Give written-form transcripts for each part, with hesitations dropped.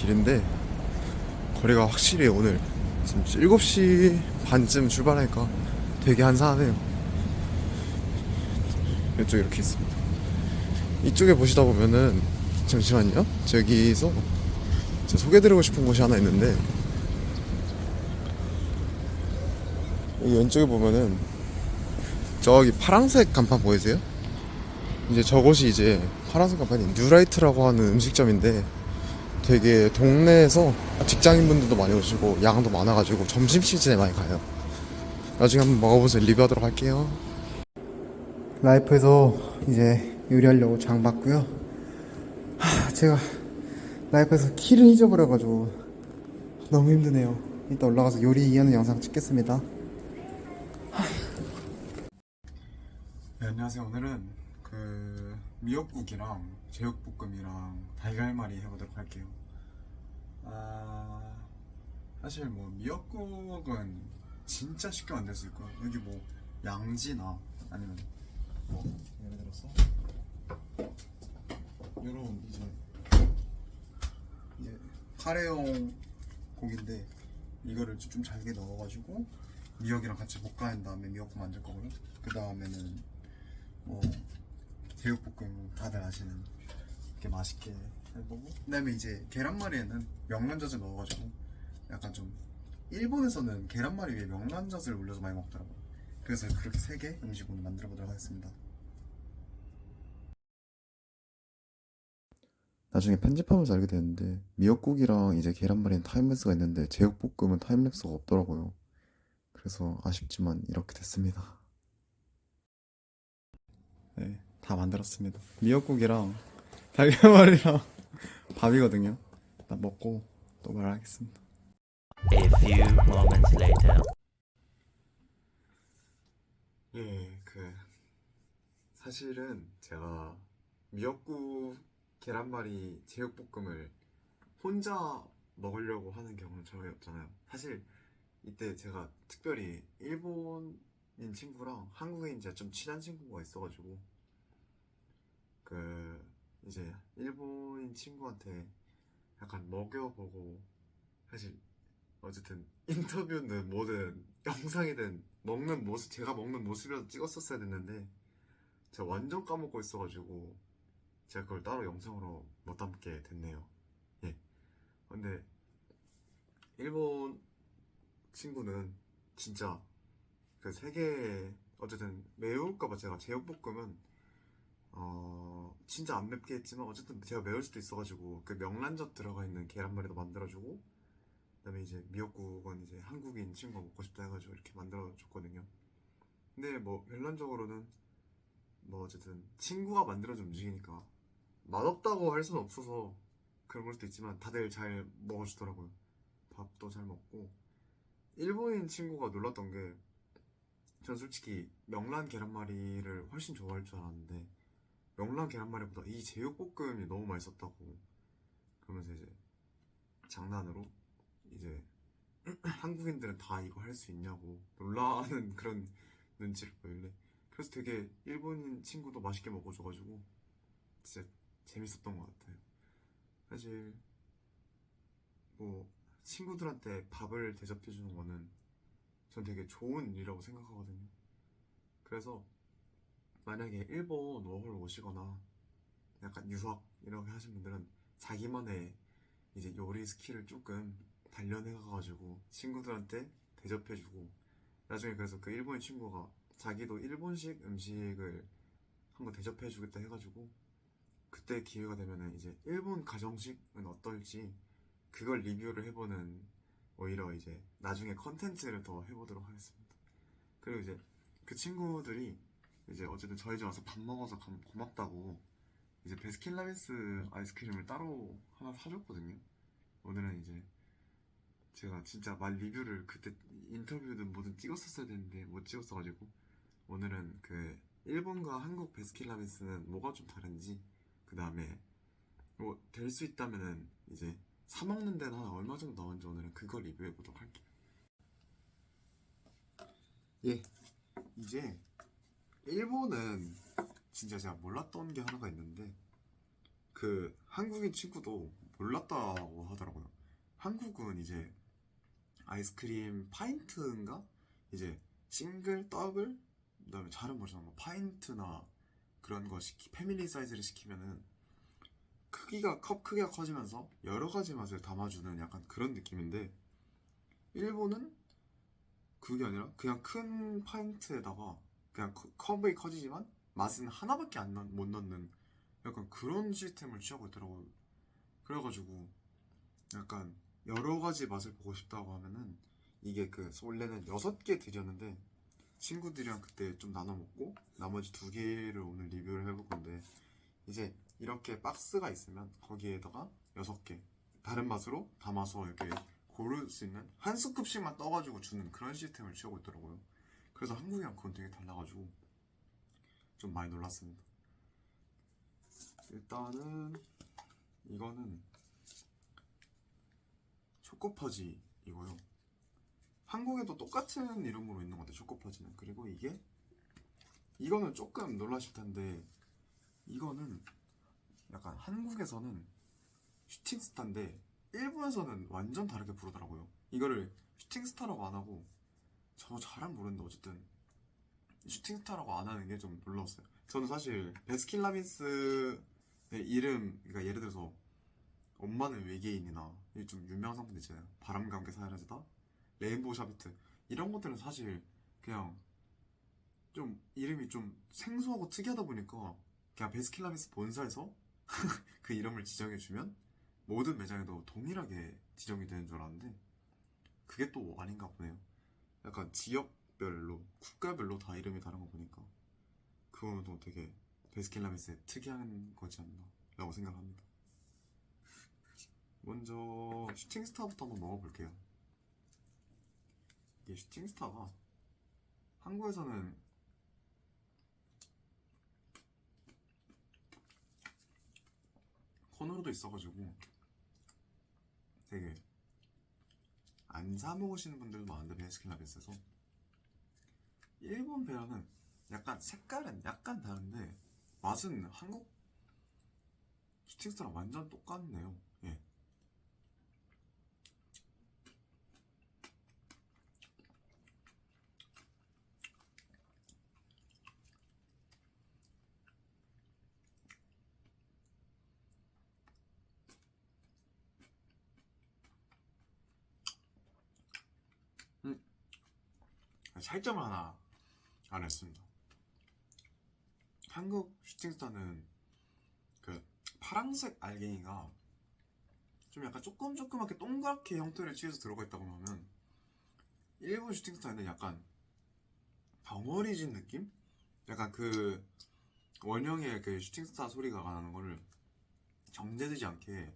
길인데 거리가 확실히 오늘 지금 7시 반쯤 출발하니까 되게 한산하네요. 이쪽 이렇게 있습니다. 이쪽에 보시다 보면은, 잠시만요, 저기서 제가 소개드리고 싶은 곳이 하나 있는데, 여기 왼쪽에 보면은 저기 파란색 간판 보이세요? 이제 저곳이 이제 파란색 간판이 뉴라이트라고 하는 음식점인데, 되게 동네에서 직장인분들도 많이 오시고 양도 많아가지고 점심 시즌에 많이 가요. 나중에 한번 먹어보세요. 리뷰하도록 할게요. 라이프에서 이제 요리하려고 장 봤고요. 제가 라이프에서 키를 잊어버려가지고 너무 힘드네요. 이따 올라가서 요리하는 영상 찍겠습니다. 네, 안녕하세요. 오늘은 미역국이랑 제육볶음이랑 달걀말이 해보도록 할게요. 사실 뭐 미역국은 진짜 쉽게 만들 수 있고요. 여기 뭐 양지나 아니면 뭐 예를 들어서 이런 이제 카레용 고기인데, 이거를 좀 잘게 넣어가지고 미역이랑 같이 볶아낸 다음에 미역국 만들 거고요. 그 다음에는 뭐 제육볶음 다들 아시는 이렇게 맛있게 해보고, 그 다음에 이제 계란말이에는 명란젓을 넣어가지고 약간 좀, 일본에서는 계란말이 위에 명란젓을 올려서 많이 먹더라고요. 그래서 그렇게 3개 음식 오늘 만들어 보도록 하겠습니다. 나중에 편집하면서 알게 됐는데, 미역국이랑 이제 계란말이는 타임랩스가 있는데 제육볶음은 타임랩스가 없더라고요. 그래서 아쉽지만 이렇게 됐습니다. 네, 다 만들었습니다. 미역국이랑 달걀말이랑 밥이거든요. 일단 먹고 또 말하겠습니다. A few moments later. 예, 사실은 제가 미역국, 계란말이, 제육볶음을 혼자 먹으려고 하는 경우는 전혀 없잖아요. 사실 이때 제가 특별히 일본인 친구랑 한국인 제가 좀 친한 친구가 있어가지고, 이제 일본인 친구한테 약간 먹여보고, 사실 어쨌든 인터뷰는 뭐든 영상이든 먹는 모습, 제가 먹는 모습이라도 찍었었어야 됐는데 제가 완전 까먹고 있어가지고 제가 그걸 따로 영상으로 못 담게 됐네요. 예. 근데 일본 친구는 진짜 그 세계, 어쨌든 매울까봐 제가 제육볶음은 진짜 안 맵게 했지만 어쨌든 제가 매울 수도 있어가지고 그 명란젓 들어가 있는 계란말이도 만들어주고, 그다음에 이제 미역국은 이제 한국인 친구가 먹고 싶다 해가지고 이렇게 만들어줬거든요. 근데 뭐 결론적으로는 뭐 어쨌든 친구가 만들어준 음식이니까 맛없다고 할 수는 없어서 그런 걸 수도 있지만 다들 잘 먹어주더라고요. 밥도 잘 먹고. 일본인 친구가 놀랐던 게, 전 솔직히 명란 계란말이를 훨씬 좋아할 줄 알았는데 명란 계란말이보다 이 제육볶음이 너무 맛있었다고 그러면서 이제 장난으로 이제 한국인들은 다 이거 할 수 있냐고 놀라는 그런 눈치를 보일래. 그래서 되게 일본인 친구도 맛있게 먹어줘가지고 진짜 재밌었던 것 같아요. 사실 뭐 친구들한테 밥을 대접해주는 거는 전 되게 좋은 일이라고 생각하거든요. 그래서 만약에 일본 워홀 오시거나 약간 유학 이렇게 하신 분들은 자기만의 이제 요리 스킬을 조금 단련해가가지고 친구들한테 대접해주고, 나중에 그래서 그 일본인 친구가 자기도 일본식 음식을 한번 대접해주겠다 해가지고, 그때 기회가 되면은 이제 일본 가정식은 어떨지 그걸 리뷰를 해보는, 오히려 이제 나중에 컨텐츠를 더 해보도록 하겠습니다. 그리고 이제 그 친구들이 이제 어쨌든 저희 집 와서 밥 먹어서 고맙다고 이제 베스킨라빈스 아이스크림을 따로 하나 사줬거든요. 오늘은 이제 제가 진짜 말 리뷰를 그때 인터뷰든 뭐든 찍었었어야 되는데 못 찍었어가지고, 오늘은 그 일본과 한국 베스킨라빈스는 뭐가 좀 다른지, 그 다음에 뭐 될 수 있다면은 이제 사 먹는 데는 한 얼마 정도 나오는지 오늘은 그거 리뷰해 보도록 할게요. 예, 이제 일본은 진짜 제가 몰랐던 게 하나가 있는데, 그 한국인 친구도 몰랐다고 하더라고요. 한국은 이제 아이스크림 파인트인가? 이제 싱글, 더블, 그다음에 다른 버전 뭐 파인트나 그런 거 패밀리 사이즈를 시키면은 컵 크기가 커지면서 여러 가지 맛을 담아주는 약간 그런 느낌인데, 일본은 그게 아니라 그냥 큰 파인트에다가 그냥 컵이 커지지만 맛은 하나밖에 못 넣는 약간 그런 시스템을 취하고 있더라고요. 그래가지고 약간 여러 가지 맛을 보고 싶다고 하면은 이게 원래는 6개 드렸는데 친구들이랑 그때 좀 나눠 먹고 나머지 2개를 오늘 리뷰를 해볼 건데, 이제 이렇게 박스가 있으면 거기에다가 6개 다른 맛으로 담아서 이렇게 고를 수 있는 한 스쿱씩만 떠가지고 주는 그런 시스템을 취하고 있더라고요. 그래서 한국이랑 그건 되게 달라가지고 좀 많이 놀랐습니다. 일단은 이거는 초코퍼지이고요. 한국에도 똑같은 이름으로 있는 것 같아요, 초코퍼지는. 그리고 이거는 조금 놀라실 텐데, 이거는 약간 한국에서는 슈팅스타인데 일본에서는 완전 다르게 부르더라고요. 이거를 슈팅스타라고 안 하고, 저 잘은 모르는데 어쨌든 슈팅스타라고 안 하는 게 좀 놀라웠어요. 저는 사실 베스킨라빈스의 이름, 그러니까 예를 들어서 엄마는 외계인이나 좀 유명한 상품들 있잖아요. 바람과 함께 사라지다, 레인보우 샤베트, 이런 것들은 사실 그냥 좀 이름이 좀 생소하고 특이하다 보니까 그냥 베스킨라빈스 본사에서 그 이름을 지정해주면 모든 매장에도 동일하게 지정이 되는 줄 알았는데, 그게 또 아닌가 보네요. 약간 지역별로, 국가별로 다 이름이 다른 거 보니까 그거도 되게 베스킨라빈스의 특이한 거지 않나 라고 생각합니다. 먼저 슈팅스타부터 한번 먹어볼게요. 이게 슈팅스타가 한국에서는 코너로도 있어가지고 되게 안 사 먹으시는 분들도 많은데, 베스킨라빈스에서 일본 베어는 약간 색깔은 약간 다른데 맛은 한국 슈팅스타랑 완전 똑같네요. 예. 차이점을 하나 알았습니다. 한국 슈팅스타는 그 파란색 알갱이가 좀 약간 조그맣게 동그랗게 형태를 취해서 들어가 있다고 하면, 일본 슈팅스타는 약간 덩어리진 느낌? 약간 그 원형의 그 슈팅스타 소리가 나는 거를 정제되지 않게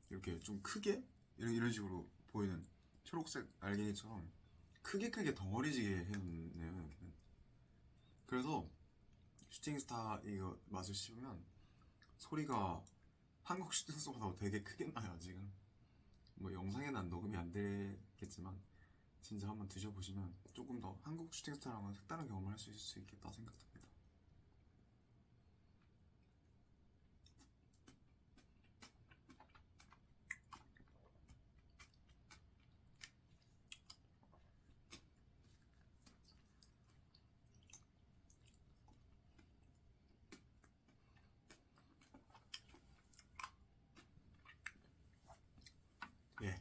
이렇게 좀 크게 이런 식으로 보이는 초록색 알갱이처럼 크게 덩어리지게 해놓네요, 여기는. 그래서 슈팅스타 이거 맛을 씹으면 소리가 한국 슈팅스타보다 되게 크게 나요. 지금 뭐 영상에는 녹음이 안 되겠지만 진짜 한번 드셔보시면 조금 더 한국 슈팅스타랑은 색다른 경험을 할 수 있을 수 있겠다 생각됩니다. 예,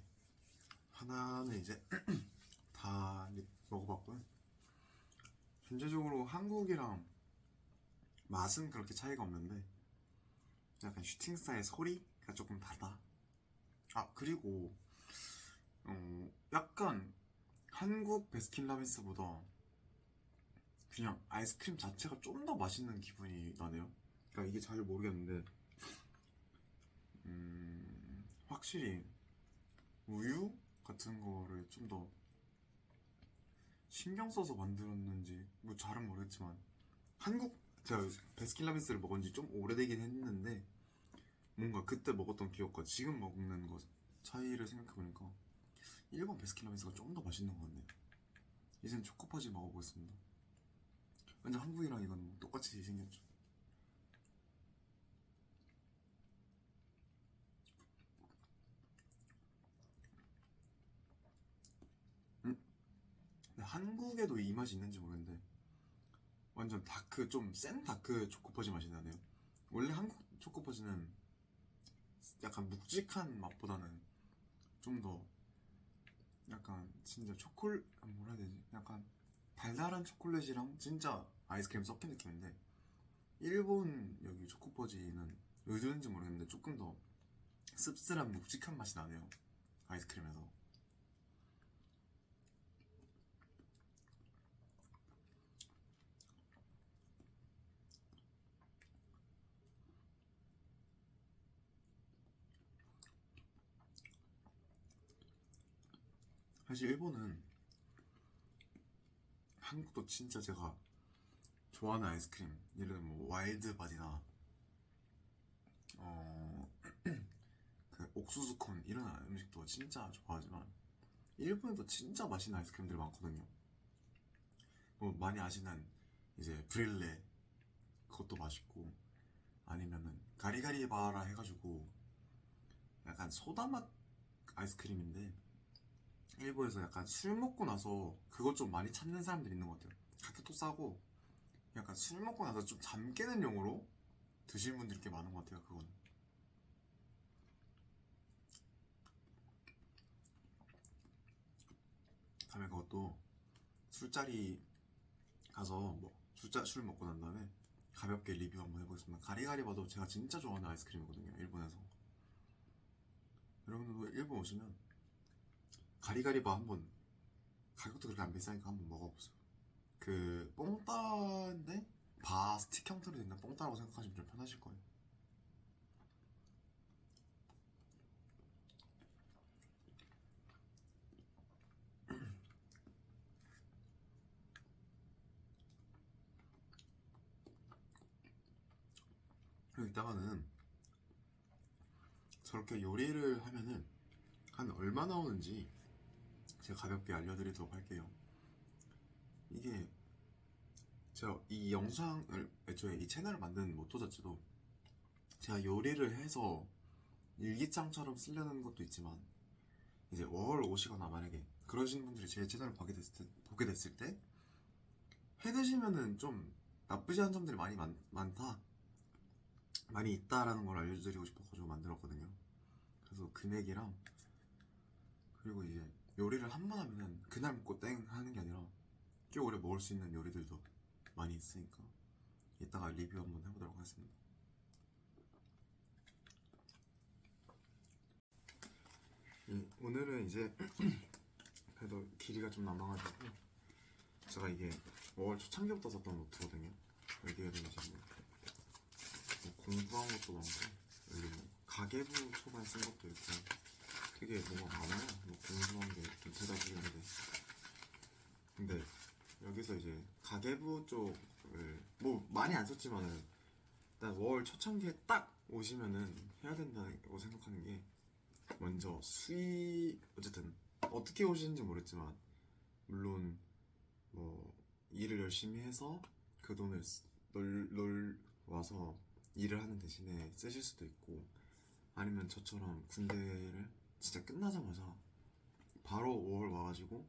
하나는 이제 다 먹어봤고요. 전체적으로 한국이랑 맛은 그렇게 차이가 없는데 약간 슈팅스타의 소리가 조금 다르다. 아, 그리고 약간 한국 베스킨라빈스보다 그냥 아이스크림 자체가 좀 더 맛있는 기분이 나네요. 그러니까 이게 잘 모르겠는데 확실히 우유 같은 거를 좀 더 신경 써서 만들었는지 뭐 잘은 모르겠지만, 제가 베스킨라빈스를 먹은 지 좀 오래되긴 했는데 뭔가 그때 먹었던 기억과 지금 먹는 거 차이를 생각해보니까 일본 베스킨라빈스가 좀 더 맛있는 것 같네요. 이젠 초코퍼지 먹어보겠습니다. 완전 한국이랑 이건 똑같이 생겼죠. 한국에도 이 맛이 있는지 모르겠는데 완전 다크, 좀 센 다크 초코퍼지 맛이 나네요. 원래 한국 초코퍼지는 약간 묵직한 맛보다는 좀 더 약간 진짜 뭐라 해야 되지? 약간 달달한 초콜릿이랑 진짜 아이스크림 섞인 느낌인데, 일본 여기 초코퍼지는 왜 그런지 모르겠는데 조금 더 씁쓸한 묵직한 맛이 나네요, 아이스크림에서. 사실 일본은, 한국도 진짜 제가 좋아하는 아이스크림, 예를 들면 뭐 와일드 바디나 그 옥수수콘 이런 음식도 진짜 좋아하지만 일본에도 진짜 맛있는 아이스크림들이 많거든요. 뭐 많이 아시는 이제 브릴레, 그것도 맛있고, 아니면은 가리가리바라 해가지고 약간 소다 맛 아이스크림인데, 일본에서 약간 술 먹고 나서 그것 좀 많이 찾는 사람들이 있는 것 같아요. 가격도 싸고 약간 술 먹고 나서 좀 잠 깨는 용으로 드시는 분들이 꽤 많은 것 같아요, 그건. 다음에 그것도 술자리 가서 뭐 술 먹고 난 다음에 가볍게 리뷰 한번 해보겠습니다. 가리가리바도 제가 진짜 좋아하는 아이스크림이거든요, 일본에서. 여러분들도 일본 오시면 가리가리바 한번, 가격도 그렇게 안 비싸니까 한번 먹어보세요. 그 뽕따인데 바 스틱 형태로 된 뽕따라고 생각하시면 좀 편하실 거예요. 그리고 이따가는 저렇게 요리를 하면은 한 얼마 나오는지 제가 가볍게 알려드리도록 할게요. 이게 제가 이 영상을, 애초에 이 채널을 만드는 모토 자체도 제가 요리를 해서 일기장처럼 쓰려는 것도 있지만, 이제 월 오시거나 만약에 그러시는 분들이 제 채널을 보게 됐을 때 해드시면은 좀 나쁘지 않은 점들이 많다, 많이 있다라는 걸 알려드리고 싶어가지고 만들었거든요. 그래서 금액이랑, 그리고 이제 요리를 한 번 하면은 그날 먹고 땡 하는 게 아니라 꽤 오래 먹을 수 있는 요리들도 많이 있으니까 이따가 리뷰 한번 해보도록 하겠습니다. 오늘은 이제 그래도 길이가 좀 남아가지고 제가 이게 5월 초창기부터 썼던 노트거든요. 여기에는 이제 뭐 공부한 것도 많고, 여기 뭐 가계부 초반 쓴 것도 있고, 되게 뭐가 많아요. 뭐 공부한 게 좀 대답이었는데, 근데 여기서 이제 가계부 쪽을 뭐 많이 안 썼지만은 일단 5월 초창기에 딱 오시면은 해야 된다고 생각하는 게, 먼저 어쨌든 어떻게 오시는지 모르겠지만 물론 뭐 일을 열심히 해서 그 돈을 와서 일을 하는 대신에 쓰실 수도 있고, 아니면 저처럼 군대를 진짜 끝나자마자 바로 5월 와가지고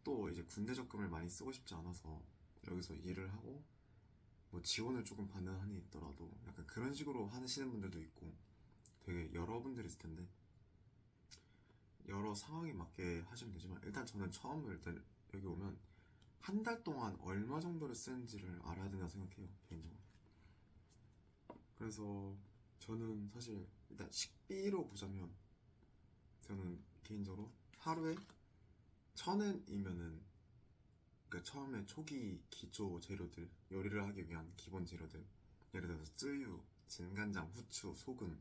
또 이제 군대 적금을 많이 쓰고 싶지 않아서 여기서 일을 하고 뭐 지원을 조금 받는 한이 있더라도 약간 그런 식으로 하시는 분들도 있고, 되게 여러 분들이 있을 텐데 여러 상황에 맞게 하시면 되지만, 일단 저는 일단 여기 오면 한 달 동안 얼마 정도를 쓰는지를 알아야 된다고 생각해요, 개인적으로. 그래서 저는 사실 일단 식비로 보자면, 저는 개인적으로 하루에 1,000엔이면은, 그러니까 처음에 초기 기초 재료들, 요리를 하기 위한 기본 재료들, 예를 들어서 쯔유, 진간장, 후추, 소금,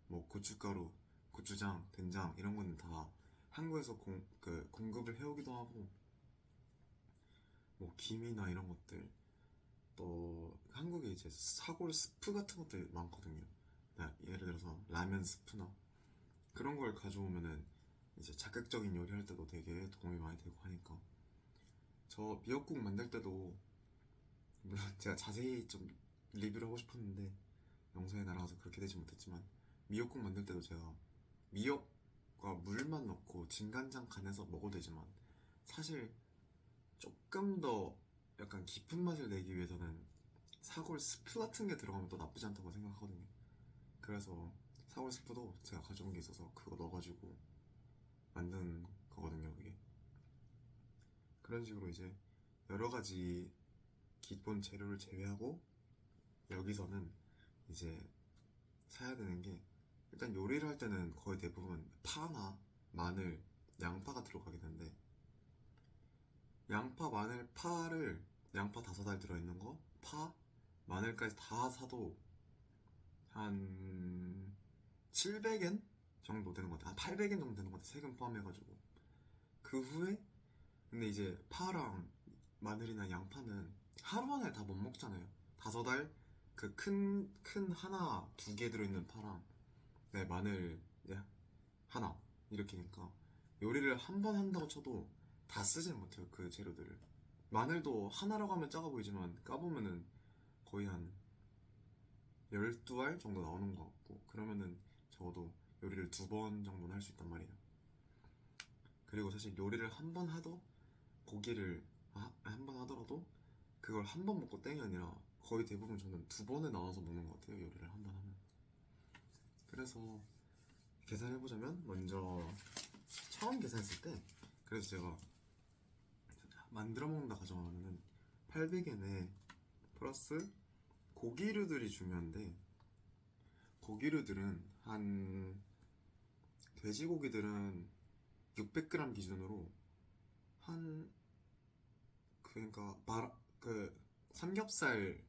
뭐 고춧가루, 고추장, 된장 이런 거는 다 한국에서 공급을 해오기도 하고, 뭐 김이나 이런 것들, 또 한국에 이제 사골 스프 같은 것들 많거든요. 예를 들어서 라면 스프나 그런 걸 가져오면은 이제 자극적인 요리할 때도 되게 도움이 많이 되고 하니까. 저 미역국 만들 때도 물론 제가 자세히 좀 리뷰를 하고 싶었는데 영상에 날아가서 그렇게 되지 못했지만, 미역국 만들 때도 제가 미역과 물만 넣고 진간장 간해서 먹어도 되지만, 사실 조금 더 약간 깊은 맛을 내기 위해서는 사골 스프 같은 게 들어가면 또 나쁘지 않다고 생각하거든요. 그래서 사골 스프도 제가 가져온 게 있어서 그거 넣어가지고 만든 거거든요, 그게. 그런 식으로 이제 여러 가지 기본 재료를 제외하고 여기서는 이제 사야 되는 게, 일단 요리를 할 때는 거의 대부분 파나 마늘, 양파가 들어가게 되는데, 양파, 마늘, 파를 양파 5알 들어있는 거, 파, 마늘까지 다 사도 한 700엔 정도 되는 것 같아요. 한 800엔 정도 되는 것 같아요. 세금 포함해가지고. 그 후에 근데 이제 파랑 마늘이나 양파는 하루 만에 다 못 먹잖아요. 5알 그 큰 하나 2개 들어있는 파랑 네, 마늘 이제 하나 이렇게니까 요리를 한 번 한다고 쳐도 다 쓰지는 못해요, 그 재료들을. 마늘도 하나라고 하면 작아 보이지만 까보면은 거의 한 12알 정도 나오는 것 같고, 그러면은 적어도 요리를 2번 정도는 할 수 있단 말이에요. 그리고 사실 요리를 한 번 하도 고기를 한 번 하더라도 그걸 한 번 먹고 땡이 아니라 거의 대부분 저는 2번에 나눠서 먹는 것 같아요, 요리를 한 번 하면. 그래서 계산해보자면 먼저 처음 계산했을 때, 그래서 제가 만들어 먹는다 가정하면은 800엔에 플러스 고기류들이 중요한데, 고기류들은 한 돼지고기들은 600g 기준으로 한, 그러니까 그 삼겹살을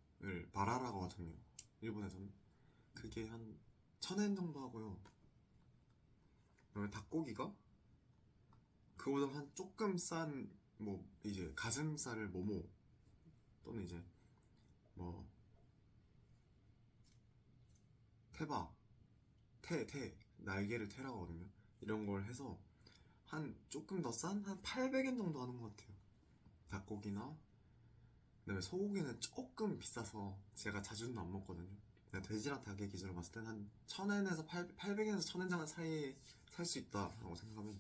바라라고 하거든요, 일본에서는. 그게 한 1000엔 정도 하고요. 그다음에 닭고기가 그보다 한 조금 싼 뭐 이제 가슴살을 모모 또는 이제 뭐 태바 태 날개를 태라고 하거든요. 이런 걸 해서 한 조금 더 싼 한 800엔 정도 하는 것 같아요, 닭고기나. 그다음에 소고기는 조금 비싸서 제가 자주는 안 먹거든요. 근데 돼지랑 닭의 기준으로 봤을 때는 한 1000엔에서 800엔에서 1000엔 사이에 살 수 있다라고 생각하면,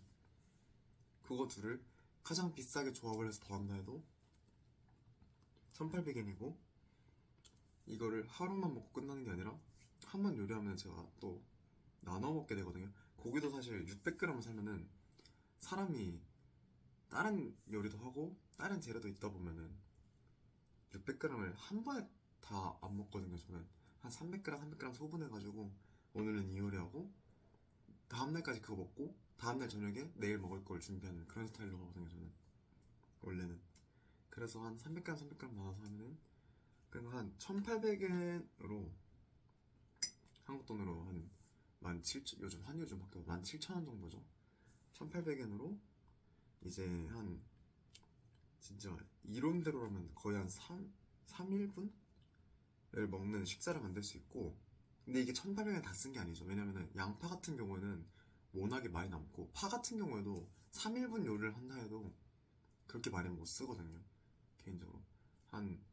그거 둘을 가장 비싸게 조합을 해서 더한다 해도 1800엔이고, 이거를 하루만 먹고 끝나는 게 아니라 한 번 요리하면 제가 또 나눠 먹게 되거든요. 고기도 사실 600g을 사면은 사람이 다른 요리도 하고 다른 재료도 있다 보면은 600g을 한 번에 다 안 먹거든요. 저는 한 300g, 300g 소분해가지고 오늘은 이 요리하고 다음날까지 그거 먹고 다음날 저녁에 내일 먹을 걸 준비하는 그런 스타일로 하거든요, 저는 원래는. 그래서 한 300g, 300g 나눠서 하면은 그냥 한 1800엔으로, 한국 돈으로 한 17,000, 요즘 한요즘 바뀌어 17,000원 정도죠. 1800엔으로 이제 한, 진짜 이론대로라면 거의 한 3일분을 먹는 식사를 만들 수 있고. 근데 이게 1800엔 다 쓴 게 아니죠. 왜냐면은 양파 같은 경우는 워낙에 많이 남고, 파 같은 경우에도 3일분 요리를 한다 해도 그렇게 많이 못 쓰거든요, 개인적으로. 한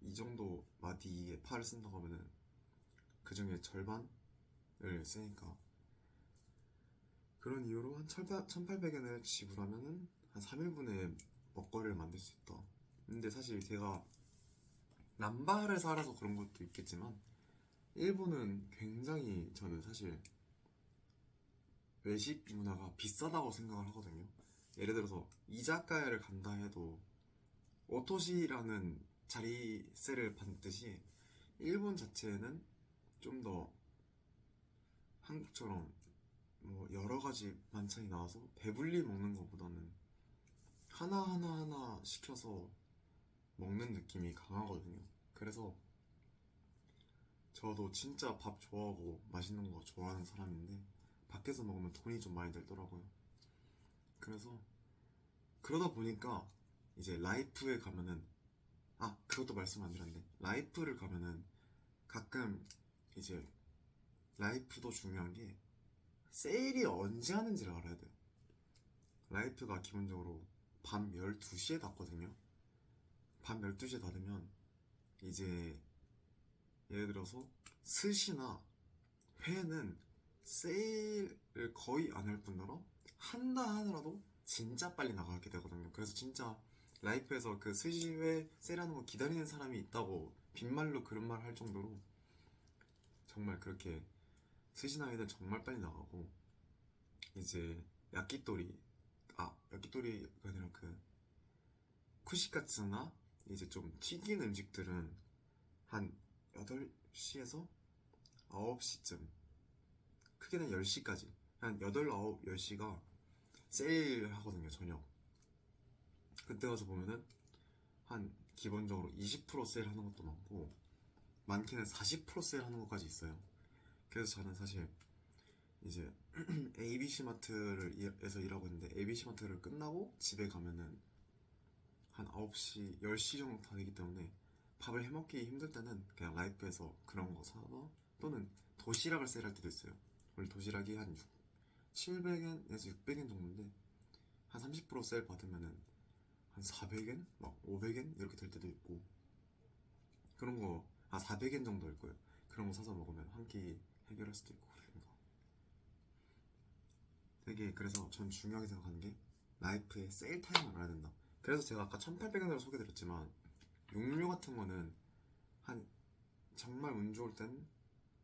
이 정도 마디의 파를 쓴다고 하면은 그 중에 절반을 쓰니까, 그런 이유로 한 1800엔을 지불하면은 한 3일분의 먹거리를 만들 수 있다. 근데 사실 제가 남바를 살아서 그런 것도 있겠지만 일본은 굉장히, 저는 사실 외식 문화가 비싸다고 생각을 하거든요. 예를 들어서 이자카야를 간다 해도 오토시라는 자리세를 받듯이 일본 자체는 좀 더 한국처럼 뭐 여러 가지 만찬이 나와서 배불리 먹는 것보다는 하나하나 시켜서 먹는 느낌이 강하거든요. 그래서 저도 진짜 밥 좋아하고 맛있는 거 좋아하는 사람인데 밖에서 먹으면 돈이 좀 많이 들더라고요. 그래서 그러다 보니까 이제 라이프에 가면은, 그것도 말씀 안 드렸는데, 라이프를 가면은 가끔 이제, 라이프도 중요한 게 세일이 언제 하는지를 알아야 돼요. 라이프가 기본적으로 밤 12시에 닫거든요. 밤 12시에 닫으면 이제 예를 들어서 스시나 회는 세일을 거의 안 할 뿐더러 한다 하더라도 진짜 빨리 나가게 되거든요. 그래서 진짜 라이프에서 그 스시회 세일하는 거 기다리는 사람이 있다고 빈말로 그런 말 할 정도로 정말 그렇게 스시나이들 정말 빨리 나가고, 이제 야끼토리, 야끼토리가 아니라 그 쿠시카츠나 이제 좀 튀긴 음식들은 한 8시에서 9시쯤, 크게는 10시까지, 한 8, 9, 10시가 세일 하거든요, 저녁. 그때 가서 보면은 한 기본적으로 20% 세일 하는 것도 많고, 많게는 40% 세일 하는 것까지 있어요. 그래서 저는 사실 이제 ABC마트에서 일하고 있는데, ABC마트를 끝나고 집에 가면은 한 9시, 10시 정도 다 되기 때문에 밥을 해먹기 힘들 때는 그냥 라이프에서 그런 거 사서, 또는 도시락을 세일할 때도 있어요. 원래 도시락이 한 700엔에서 600엔 정도인데 한 30% 세일 받으면은 한 400엔? 막 500엔? 이렇게 될 때도 있고, 그런 거, 400엔 정도일 거예요. 그런 거 사서 먹으면 한 끼 해결할 수도 있고. 그러니까 되게, 그래서 전 중요하게 생각하는 게 라이프의 세일 타임을 알아야 된다. 그래서 제가 아까 1800엔으로 소개드렸지만, 육류 같은 거는 한, 정말 운 좋을 땐,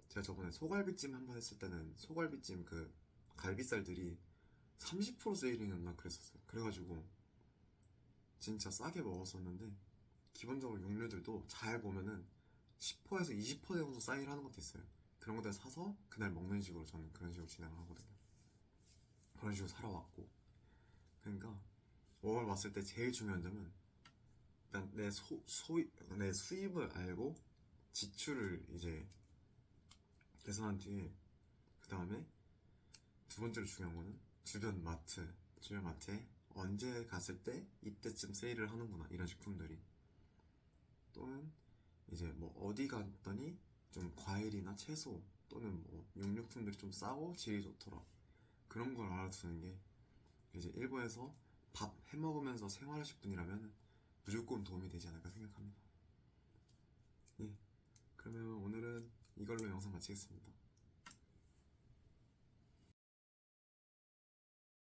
제가 저번에 소갈비찜 한 번 했을 때는 소갈비찜 그 갈비살들이 30% 세일이었나 그랬었어요. 그래가지고 진짜 싸게 먹었었는데, 기본적으로 육류들도 잘 보면은 10%에서 20% 정도 세일하는 것도 있어요. 그런 것들 사서 그날 먹는 식으로 저는 그런 식으로 진행을 하거든요. 그런 식으로 살아왔고, 그러니까 월월 왔을 때 제일 중요한 점은 일단 내 수입을 알고 지출을 이제 계산한 뒤에, 그 다음에 두 번째로 중요한 거는 주변 마트에 언제 갔을 때 이때쯤 세일을 하는구나, 이런 식품들이. 또는 이제 뭐 어디 갔더니 좀 과일이나 채소 또는 뭐 육류품들이 좀 싸고 질이 좋더라, 그런 걸 알아두는 게 이제 일본에서 밥 해먹으면서 생활하실 분이라면 무조건 도움이 되지 않을까 생각합니다. 예, 그러면 오늘은 이걸로 영상 마치겠습니다.